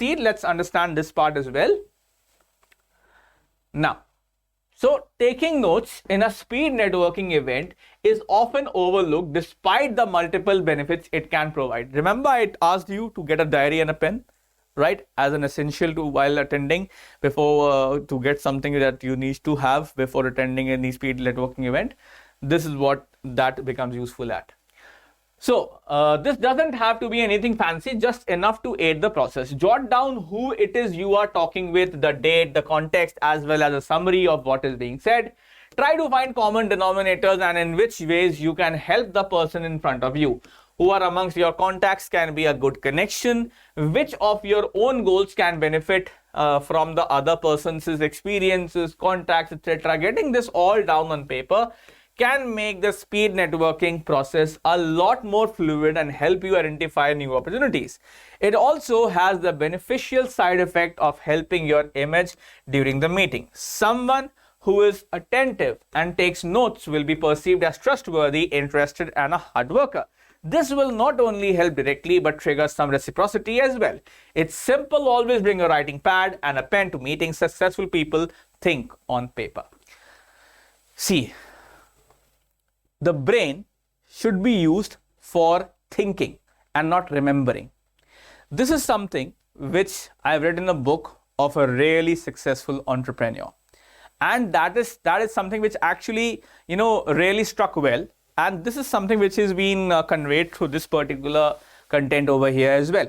proceed, let's understand this part as well. Now, so taking notes in a speed networking event is often overlooked despite the multiple benefits it can provide. Remember, I asked you to get a diary and a pen, right, as an essential to while attending, before to get something that you need to have before attending any speed networking event. This is what that becomes useful at. So this doesn't have to be anything fancy, just enough to aid the process. Jot down who it is you are talking with, the date, the context, as well as a summary of what is being said. Try to find common denominators and in which ways you can help the person in front of you. Who are amongst your contacts can be a good connection. Which of your own goals can benefit from the other person's experiences, contacts, etc. Getting this all down on paper can make the speed networking process a lot more fluid and help you identify new opportunities. It also has the beneficial side effect of helping your image during the meeting. Someone who is attentive and takes notes will be perceived as trustworthy, interested, and a hard worker. This will not only help directly but trigger some reciprocity as well. It's simple, always bring a writing pad and a pen to meetings. Successful people think on paper. See, the brain should be used for thinking and not remembering. This is something which I've read in a book of a really successful entrepreneur. And that is something which actually, really struck well. And this is something which is being conveyed through this particular content over here as well.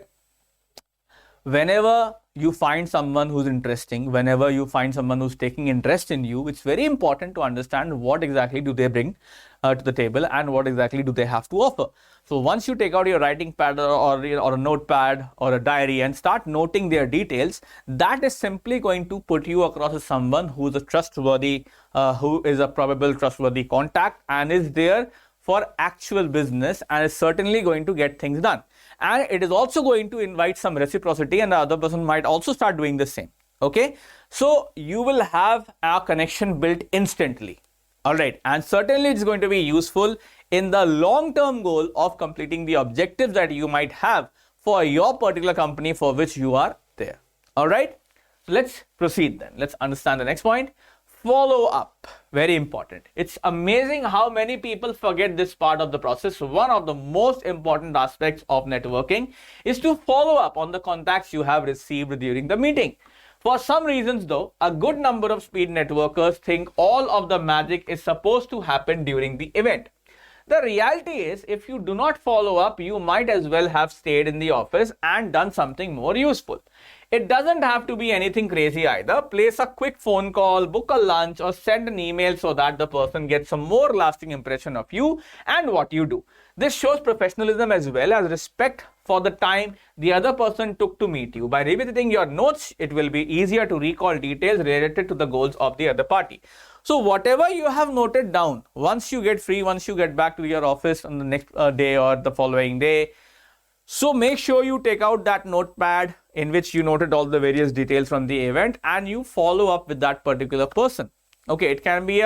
Whenever you find someone who's interesting, whenever you find someone who's taking interest in you, it's very important to understand what exactly do they bring to the table and what exactly do they have to offer. So once you take out your writing pad or a notepad or a diary and start noting their details, that is simply going to put you across as someone who is a trustworthy, who is a probable trustworthy contact and is there for actual business and is certainly going to get things done. And it is also going to invite some reciprocity and the other person might also start doing the same. Okay, so you will have a connection built instantly. All right, and certainly it's going to be useful in the long-term goal of completing the objectives that you might have for your particular company for which you are there. All right, so let's proceed then. Let's understand the next point. Follow up, very important. It's amazing how many people forget this part of the process. One of the most important aspects of networking is to follow up on the contacts you have received during the meeting. For some reasons though, a good number of speed networkers think all of the magic is supposed to happen during the event. The reality is, if you do not follow up, you might as well have stayed in the office and done something more useful. It doesn't have to be anything crazy either. Place a quick phone call, book a lunch, or send an email so that the person gets a more lasting impression of you and what you do. This shows professionalism as well as respect for the time the other person took to meet you. By revisiting your notes, it will be easier to recall details related to the goals of the other party. So whatever you have noted down, once you get free, once you get back to your office on the next day or the following day, so make sure you take out that notepad in which you noted all the various details from the event and you follow up with that particular person. Okay, it can be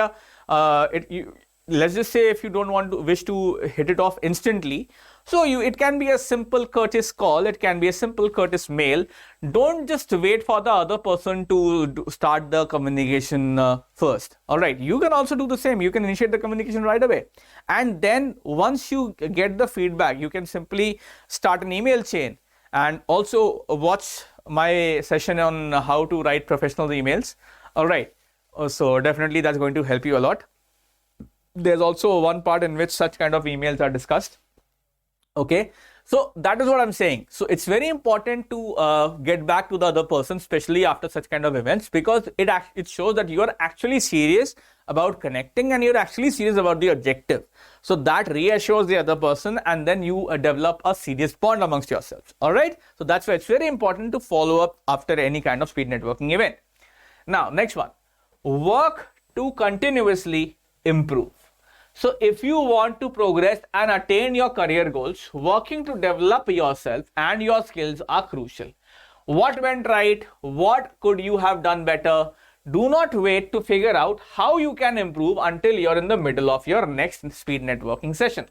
let's just say if you don't wish to hit it off instantly, so it can be a simple courteous call, it can be a simple courteous mail. Don't just wait for the other person to start the communication first. All right, you can also do the same. You can initiate the communication right away, and then once you get the feedback, you can simply start an email chain. And also watch my session on how to write professional emails. All right, so definitely that's going to help you a lot. There's also one part in which such kind of emails are discussed. Okay, so that is what I'm saying. So it's very important to get back to the other person, especially after such kind of events, because it shows that you are actually serious about connecting and you're actually serious about the objective. So that reassures the other person and then you develop a serious bond amongst yourselves. All right, so that's why it's very important to follow up after any kind of speed networking event. Now, next one, work to continuously improve. So if you want to progress and attain your career goals, working to develop yourself and your skills are crucial. What went right? What could you have done better? Do not wait to figure out how you can improve until you're in the middle of your next speed networking session.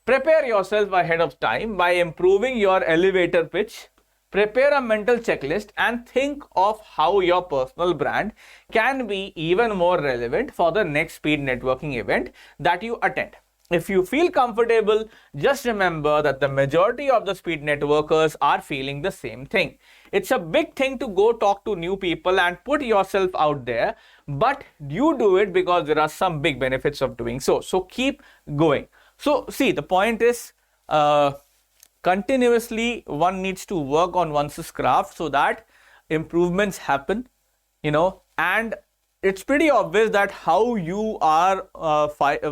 Prepare yourself ahead of time by improving your elevator pitch, prepare a mental checklist and think of how your personal brand can be even more relevant for the next speed networking event that you attend. If you feel comfortable, just remember that the majority of the speed networkers are feeling the same thing. It's a big thing to go talk to new people and put yourself out there, but you do it because there are some big benefits of doing so. So keep going. So see, the point is continuously one needs to work on one's craft so that improvements happen, and it's pretty obvious that how you are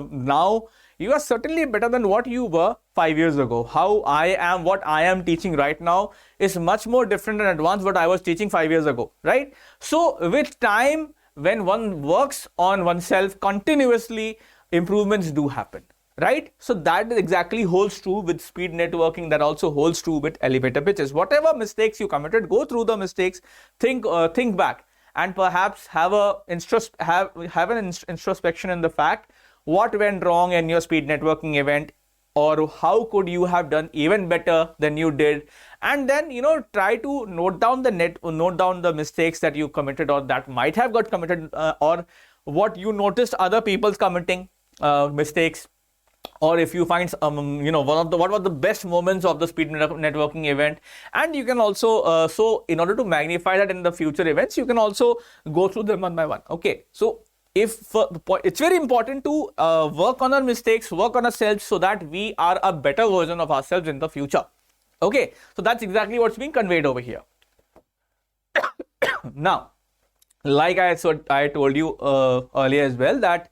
now, you are certainly better than what you were 5 years ago. What I am teaching right now is much more different and advanced what I was teaching 5 years ago, right? So with time, when one works on oneself continuously, improvements do happen, right? So that exactly holds true with speed networking. That also holds true with elevator pitches. Whatever mistakes you committed, go through the mistakes, think back, and perhaps have an introspection in the fact what went wrong in your speed networking event, or how could you have done even better than you did, and then try to note down the mistakes that you committed or that might have got committed, or what you noticed other people's committing mistakes, or if you find what were the best moments of the speed networking event, and you can also so in order to magnify that in the future events, you can also go through them one by one. Okay, so it's very important to work on our mistakes, work on ourselves, so that we are a better version of ourselves in the future. Okay, so that's exactly what's being conveyed over here. Now, like I told you earlier as well, that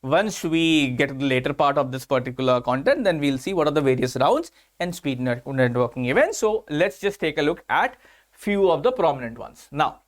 once we get to the later part of this particular content, then we'll see what are the various rounds and speed networking events. So let's just take a look at few of the prominent ones. Now,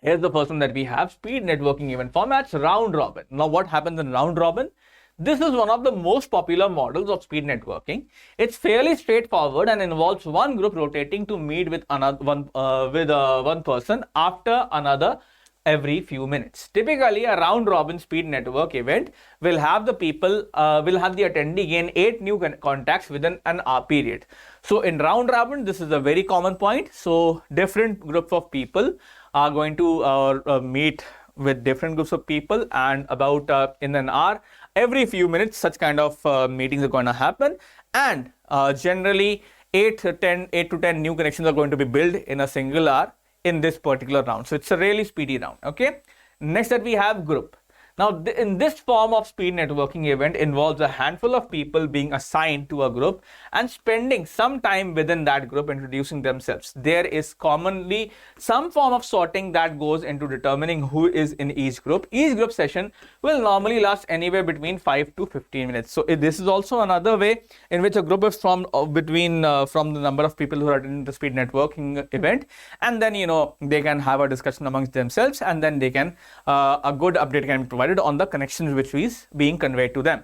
here's the first one that we have: speed networking event formats, round robin. Now, what happens in round robin? This is one of the most popular models of speed networking. It's fairly straightforward and involves one group rotating to meet with one person after another every few minutes. Typically, a round robin speed network event will have the attendee gain 8 new contacts within an hour period. So in round robin, this is a very common point. So different groups of people are going to meet with different groups of people, and about in an hour, every few minutes, such kind of meetings are going to happen, and generally 8 to 10 new connections are going to be built in a single hour in this particular round. So it's a really speedy round. Okay, next that we have group. Now, in this form of speed networking event involves a handful of people being assigned to a group and spending some time within that group introducing themselves. There is commonly some form of sorting that goes into determining who is in each group. Each group session will normally last anywhere between 5 to 15 minutes. So this is also another way in which a group is formed from the number of people who are attending the speed networking event, and then they can have a discussion amongst themselves, and then they can a good update can be provided on the connections which is being conveyed to them.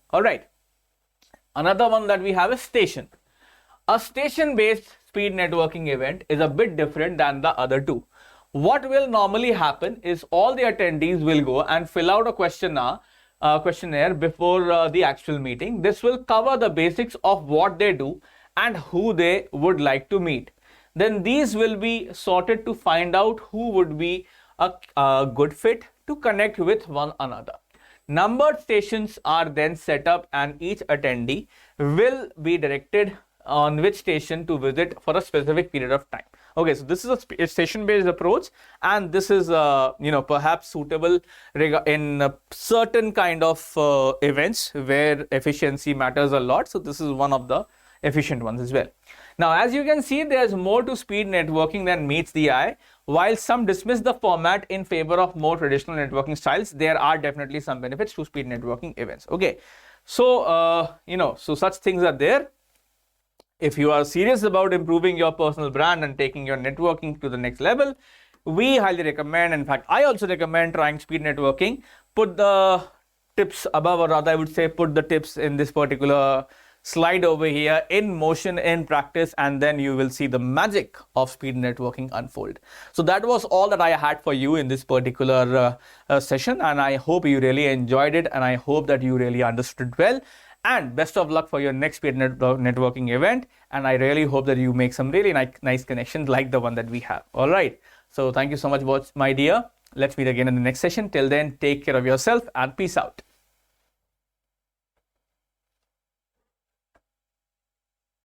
All right. Another one that we have is station. A station-based speed networking event is a bit different than the other two. What will normally happen is all the attendees will go and fill out a questionnaire before the actual meeting. This will cover the basics of what they do and who they would like to meet. Then these will be sorted to find out who would be a good fit to connect with one another. Numbered stations are then set up, and each attendee will be directed on which station to visit for a specific period of time. Okay, so this is a station-based approach, and this is perhaps suitable in certain kind of events where efficiency matters a lot. So this is one of the efficient ones as well. Now, as you can see, there's more to speed networking than meets the eye. While some dismiss the format in favor of more traditional networking styles, there are definitely some benefits to speed networking events. Okay, so so such things are there. If you are serious about improving your personal brand and taking your networking to the next level, we highly recommend, in fact, I also recommend trying speed networking. Put the tips above, or rather I would say put the tips in this particular slide over here in motion, in practice, and then you will see the magic of speed networking unfold. So that was all that I had for you in this particular session, and I hope you really enjoyed it, and I hope that you really understood well. And best of luck for your next peer networking event. And I really hope that you make some really nice connections like the one that we have. All right. So thank you so much, my dear. Let's meet again in the next session. Till then, take care of yourself and peace out.